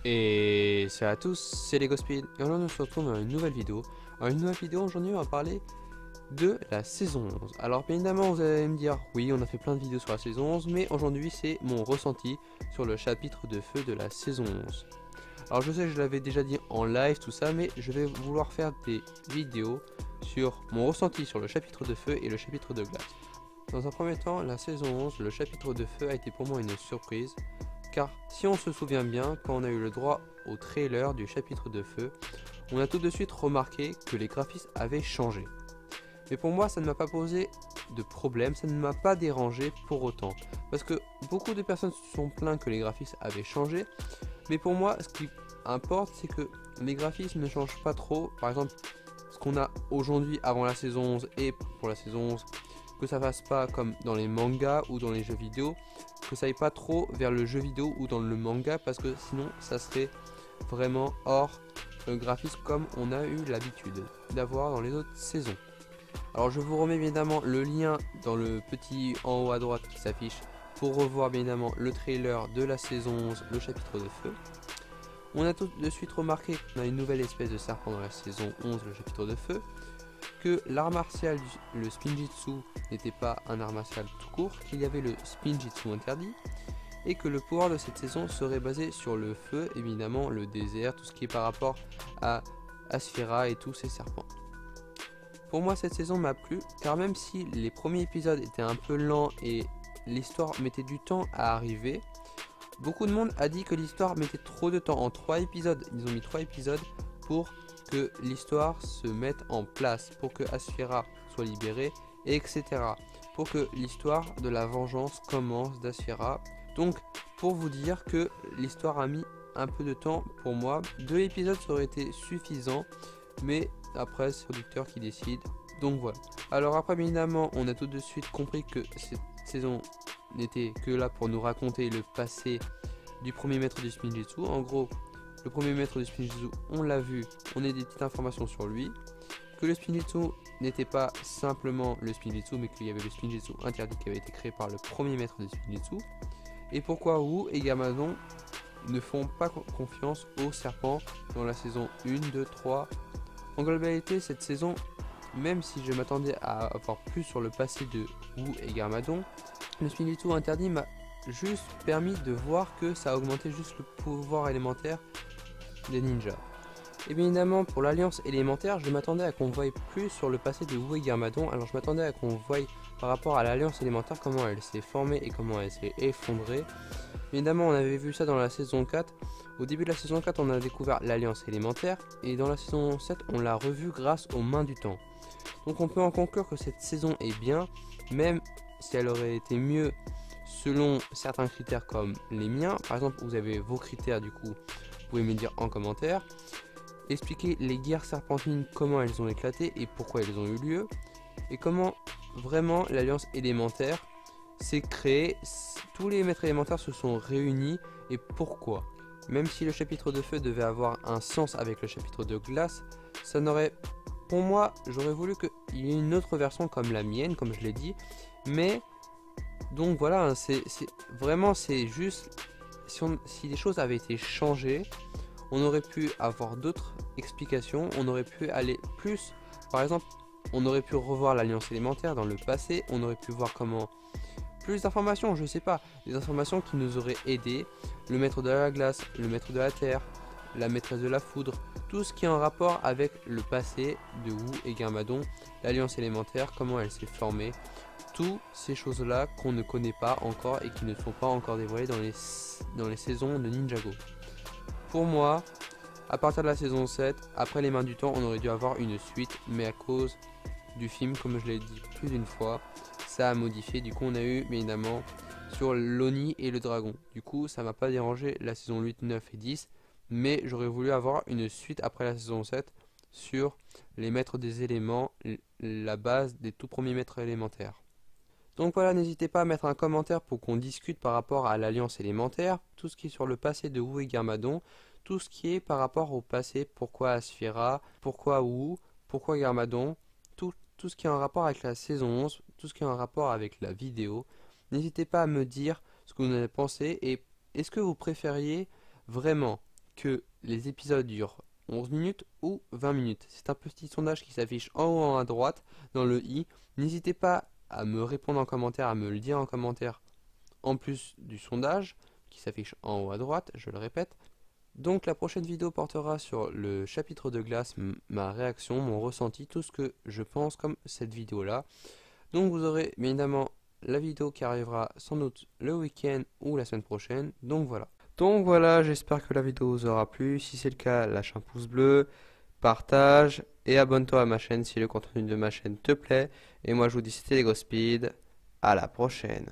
Et salut à tous, c'est LegoSpeed et aujourd'hui on se retrouve dans une nouvelle vidéo. Aujourd'hui on va parler de la saison 11. Alors bien évidemment vous allez me dire oui on a fait plein de vidéos sur la saison 11, mais aujourd'hui c'est mon ressenti sur le chapitre de feu de la saison 11. Alors je sais que je l'avais déjà dit en live tout ça, mais je vais vouloir faire des vidéos sur mon ressenti sur le chapitre de feu et le chapitre de glace. Dans un premier temps, la saison 11, le chapitre de feu a été pour moi une surprise. Car si on se souvient bien, quand on a eu le droit au trailer du chapitre de feu, on a tout de suite remarqué que les graphismes avaient changé. Mais pour moi, ça ne m'a pas posé de problème, ça ne m'a pas dérangé pour autant. Parce que beaucoup de personnes se sont plaintes que les graphismes avaient changé. Mais pour moi, ce qui importe, c'est que les graphismes ne changent pas trop. Par exemple, ce qu'on a aujourd'hui avant la saison 11 et pour la saison 11, que ça fasse pas comme dans les mangas ou dans les jeux vidéo, que ça aille pas trop vers le jeu vidéo ou dans le manga, parce que sinon ça serait vraiment hors graphisme comme on a eu l'habitude d'avoir dans les autres saisons. Alors je vous remets bien évidemment le lien dans le petit en haut à droite qui s'affiche pour revoir bien évidemment le trailer de la saison 11, le chapitre de feu. On a tout de suite remarqué qu'on a une nouvelle espèce de serpent dans la saison 11, le chapitre de feu, que l'art martial, le spinjitzu, n'était pas un art martial tout court, qu'il y avait le spinjitzu interdit, et que le pouvoir de cette saison serait basé sur le feu, évidemment le désert, tout ce qui est par rapport à Asphira et tous ces serpents. Pour moi cette saison m'a plu, car même si les premiers épisodes étaient un peu lents et l'histoire mettait du temps à arriver, beaucoup de monde a dit que l'histoire mettait trop de temps. En 3 épisodes, ils ont mis 3 épisodes pour que l'histoire se mette en place, pour que Asphira soit libérée, etc. Pour que l'histoire de la vengeance commence d'Asphira. Donc, pour vous dire que l'histoire a mis un peu de temps pour moi. 2 épisodes ça aurait été suffisant, mais après c'est le producteur qui décide. Donc voilà. Alors après, bien évidemment, on a tout de suite compris que cette saison n'était que là pour nous raconter le passé du premier maître du spinjitzu. En gros, le premier maître du spinjitzu, on l'a vu, on a des petites informations sur lui. Que le spinjitzu n'était pas simplement le spinjitzu, mais qu'il y avait le spinjitzu interdit qui avait été créé par le premier maître du spinjitzu. Et pourquoi Wu et Garmadon ne font pas confiance aux serpents dans la saison 1, 2, 3. En globalité, cette saison, même si je m'attendais à avoir plus sur le passé de Wu et Garmadon, le spinjitzu interdit m'a juste permis de voir que ça a augmenté juste le pouvoir élémentaire des ninjas. Et bien évidemment, pour l'alliance élémentaire, je m'attendais à qu'on voie plus sur le passé de Wu et Garmadon. Alors je m'attendais à qu'on voie par rapport à l'alliance élémentaire comment elle s'est formée et comment elle s'est effondrée. Bien évidemment, on avait vu ça dans la saison 4. Au début de la saison 4, on a découvert l'alliance élémentaire, et dans la saison 7, on l'a revue grâce aux mains du temps. Donc on peut en conclure que cette saison est bien, même si elle aurait été mieux selon certains critères comme les miens. Par exemple, vous avez vos critères, du coup, vous pouvez me dire en commentaire. Expliquer les guerres serpentines, comment elles ont éclaté et pourquoi elles ont eu lieu. Et comment vraiment l'alliance élémentaire s'est créée, tous les maîtres élémentaires se sont réunis et pourquoi. Même si le chapitre de feu devait avoir un sens avec le chapitre de glace, ça n'aurait... Pour moi, j'aurais voulu qu'il y ait une autre version comme la mienne, comme je l'ai dit, mais... Donc voilà, c'est juste, si les choses avaient été changées, on aurait pu avoir d'autres explications, on aurait pu aller plus, par exemple, on aurait pu revoir l'alliance élémentaire dans le passé, on aurait pu voir comment, plus d'informations, je sais pas, des informations qui nous auraient aidé, le maître de la glace, le maître de la terre, la maîtresse de la foudre, tout ce qui est en rapport avec le passé de Wu et Garmadon, l'alliance élémentaire, comment elle s'est formée. Toutes ces choses-là qu'on ne connaît pas encore et qui ne sont pas encore dévoilées dans les saisons de Ninjago. Pour moi, à partir de la saison 7, après les mains du temps, on aurait dû avoir une suite, mais à cause du film, comme je l'ai dit plus d'une fois, ça a modifié. Du coup, on a eu, bien évidemment, sur l'Oni et le dragon. Du coup, ça m'a pas dérangé la saison 8, 9 et 10, mais j'aurais voulu avoir une suite après la saison 7 sur les maîtres des éléments, la base des tout premiers maîtres élémentaires. Donc voilà, n'hésitez pas à mettre un commentaire pour qu'on discute par rapport à l'alliance élémentaire, tout ce qui est sur le passé de Wu et Garmadon, tout ce qui est par rapport au passé, pourquoi Asphira, pourquoi Wu, pourquoi Garmadon, tout ce qui est en rapport avec la saison 11, tout ce qui est en rapport avec la vidéo. N'hésitez pas à me dire ce que vous en avez pensé et est-ce que vous préfériez vraiment que les épisodes durent 11 minutes ou 20 minutes. C'est un petit sondage qui s'affiche en haut en haut à droite dans le i. N'hésitez pas à me répondre en commentaire, à me le dire en commentaire en plus du sondage qui s'affiche en haut à droite, je le répète. Donc la prochaine vidéo portera sur le chapitre de glace, ma réaction, mon ressenti, tout ce que je pense comme cette vidéo là. Donc vous aurez bien évidemment la vidéo qui arrivera sans doute le week-end ou la semaine prochaine. Donc voilà, j'espère que la vidéo vous aura plu. Si c'est le cas, lâche un pouce bleu, partage et abonne-toi à ma chaîne si le contenu de ma chaîne te plaît. Et moi je vous dis c'était LegoSpeed, à la prochaine.